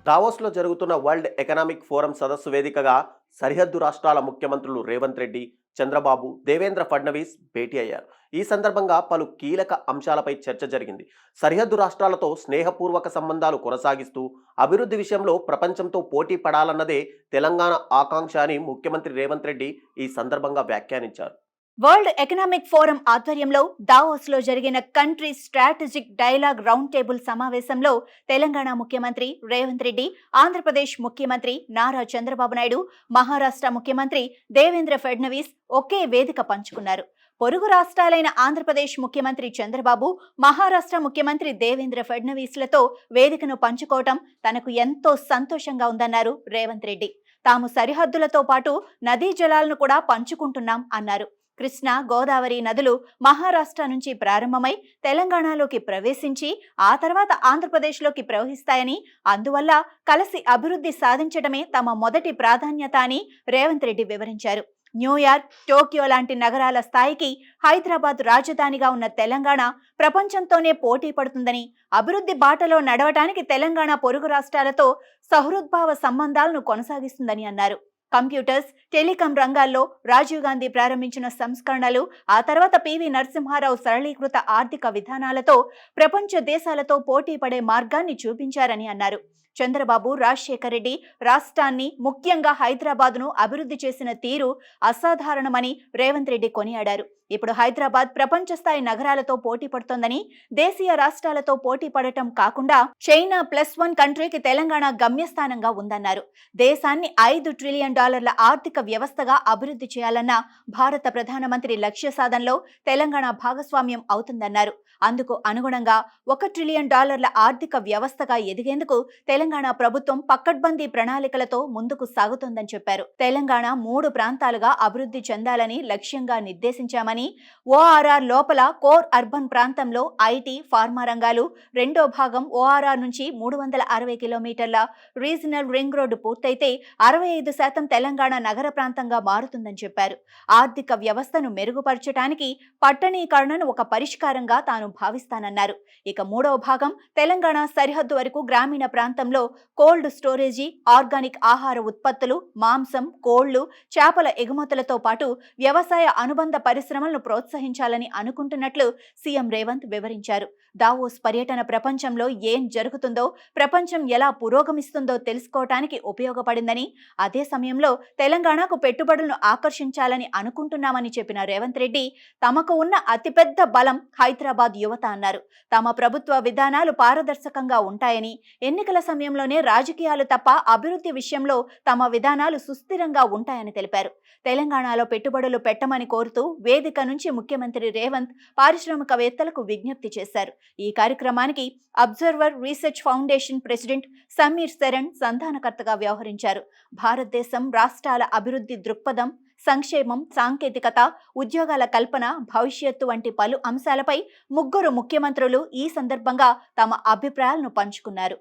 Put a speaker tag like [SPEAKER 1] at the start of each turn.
[SPEAKER 1] దావోస్లో జరుగుతున్న world economic forum సదస్సు వేదికగా సరిహద్దు రాష్ట్రాల ముఖ్యమంత్రులు రేవంత్ రెడ్డి, చంద్రబాబు, దేవేంద్ర ఫడ్నవీస్ భేటీ అయ్యారు. ఈ సందర్భంగా పలు కీలక అంశాలపై చర్చ జరిగింది. సరిహద్దు రాష్ట్రాలతో స్నేహపూర్వక సంబంధాలు కొనసాగిస్తూ అభివృద్ధి విషయంలో ప్రపంచంతో పోటీ పడాలన్నదే తెలంగాణ ఆకాంక్ష అని ముఖ్యమంత్రి రేవంత్ రెడ్డి ఈ సందర్భంగా వ్యాఖ్యానించారు.
[SPEAKER 2] వరల్డ్ ఎకనామిక్ ఫోరం ఆధ్వర్యంలో దావోస్లో జరిగిన country strategic dialogue round table సమావేశంలో తెలంగాణ ముఖ్యమంత్రి రేవంత్ రెడ్డి, ఆంధ్రప్రదేశ్ ముఖ్యమంత్రి నారా చంద్రబాబు నాయుడు, మహారాష్ట్ర ముఖ్యమంత్రి దేవేంద్ర ఫడ్నవీస్ ఒకే వేదిక పంచుకున్నారు. పొరుగు రాష్ట్రాలైన ఆంధ్రప్రదేశ్ ముఖ్యమంత్రి చంద్రబాబు, మహారాష్ట్ర ముఖ్యమంత్రి దేవేంద్ర ఫడ్నవీస్లతో వేదికను పంచుకోవటం తనకు ఎంతో సంతోషంగా ఉందన్నారు రేవంత్ రెడ్డి. తాము సరిహద్దులతో పాటు నదీ జలాలను కూడా పంచుకుంటున్నాం అన్నారు. కృష్ణా, గోదావరి నదులు మహారాష్ట్ర నుంచి ప్రారంభమై తెలంగాణలోకి ప్రవేశించి ఆ తర్వాత ఆంధ్రప్రదేశ్లోకి ప్రవహిస్తాయని, అందువల్ల కలిసి అభివృద్ధి సాధించడమే తమ మొదటి ప్రాధాన్యత అని రేవంత్ రెడ్డి వివరించారు. న్యూయార్క్, టోక్యో లాంటి నగరాల స్థాయికి హైదరాబాద్ రాజధానిగా ఉన్న తెలంగాణ ప్రపంచంతోనే పోటీ పడుతుందని, అభివృద్ధి బాటలో నడవటానికి తెలంగాణ పొరుగు రాష్ట్రాలతో సహృద్భావ సంబంధాలను కొనసాగిస్తుందని అన్నారు. కంప్యూటర్స్, టెలికాం రంగాల్లో రాజీవ్ గాంధీ ప్రారంభించిన సంస్కరణలు, ఆ తర్వాత పివి నరసింహారావు సరళీకృత ఆర్థిక విధానాలతో ప్రపంచ దేశాలతో పోటీ పడే మార్గాన్ని చూపించారని అన్నారు. చంద్రబాబు, రాజశేఖర్ రెడ్డి రాష్ట్రాన్ని, ముఖ్యంగా హైదరాబాద్ను అభివృద్ధి చేసిన తీరు అసాధారణమని రేవంత్ రెడ్డి కొనియాడారు. ఇప్పుడు హైదరాబాద్ ప్రపంచ స్థాయి నగరాలతో పోటీ పడుతోందని, దేశీయ రాష్ట్రాలతో పోటీ పడటం కాకుండా చైనా +1 కంట్రీకి తెలంగాణ గమ్యస్థానంగా ఉందన్నారు. దేశాన్ని $5 ట్రిలియన్ ఆర్థిక వ్యవస్థగా అభివృద్ధి చేయాలన్న భారత ప్రధానమంత్రి లక్ష్య సాధనలో తెలంగాణ భాగస్వామ్యం అవుతుందన్నారు. అందుకు అనుగుణంగా $1 ట్రిలియన్ ఆర్థిక వ్యవస్థగా ఎదిగేందుకు తెలంగాణ ప్రభుత్వం పకడ్బందీ ప్రణాళికలతో ముందుకు సాగుతోందని చెప్పారు. తెలంగాణ 3 ప్రాంతాలుగా అభివృద్ధి చెందాలని లక్ష్యంగా నిర్దేశించామని, ఓఆర్ఆర్ లోపల కోర్ అర్బన్ ప్రాంతంలో ఐటీ, ఫార్మా రంగాలు, రెండో భాగం ఓఆర్ఆర్ నుంచి 360 కిలోమీటర్ల రీజనల్ రింగ్ రోడ్డు పూర్తయితే 65% తెలంగాణ నగర ప్రాంతంగా మారుతుందని చెప్పారు. ఆర్థిక వ్యవస్థను మెరుగుపరచడానికి పట్టణీకరణను ఒక పరిష్కారంగా తాను భావిస్తానన్నారు. ఇక మూడవ భాగం తెలంగాణ సరిహద్దు వరకు గ్రామీణ ప్రాంతంలో కోల్డ్ స్టోరేజీ, ఆర్గానిక్ ఆహార ఉత్పత్తులు, మాంసం, కోళ్లు, చేపల ఎగుమతులతో పాటు వ్యవసాయ అనుబంధ పరిశ్రమలను ప్రోత్సహించాలని అనుకుంటున్నట్లు సీఎం రేవంత్ వివరించారు. దావోస్ పర్యటన ప్రపంచంలో ఏం జరుగుతుందో, ప్రపంచం ఎలా పురోగమిస్తుందో తెలుసుకోవటానికి ఉపయోగపడిందని, అదే సమయంలో తెలంగాణకు పెట్టుబడులను ఆకర్షించాలని అనుకుంటున్నామని చెప్పిన రేవంత్ రెడ్డి, తమకు ఉన్న అతిపెద్ద బలం హైదరాబాద్ యువత అన్నారు. తమ ప్రభుత్వ విధానాలు పారదర్శకంగా ఉంటాయని, ఎన్నికల సమయంలోనే రాజకీయాలు తప్ప అభివృద్ధి విషయంలో తమ విధానాలు సుస్థిరంగా ఉంటాయని తెలిపారు. తెలంగాణలో పెట్టుబడులు పెట్టమని కోరుతూ వేదిక నుంచి ముఖ్యమంత్రి రేవంత్ పారిశ్రామికవేత్తలకు విజ్ఞప్తి చేశారు. ఈ కార్యక్రమానికి observer research foundation president Sameer Saran సంధానకర్తగా వ్యవహరించారు. భారతదేశం రాష్ట్రాల అభివృద్ధి దృక్పథం, సంక్షేమం, సాంకేతికత, ఉద్యోగాల కల్పన, భవిష్యత్తు వంటి పలు అంశాలపై ముగ్గురు ముఖ్యమంత్రులు ఈ సందర్భంగా తమ అభిప్రాయాలను పంచుకున్నారు.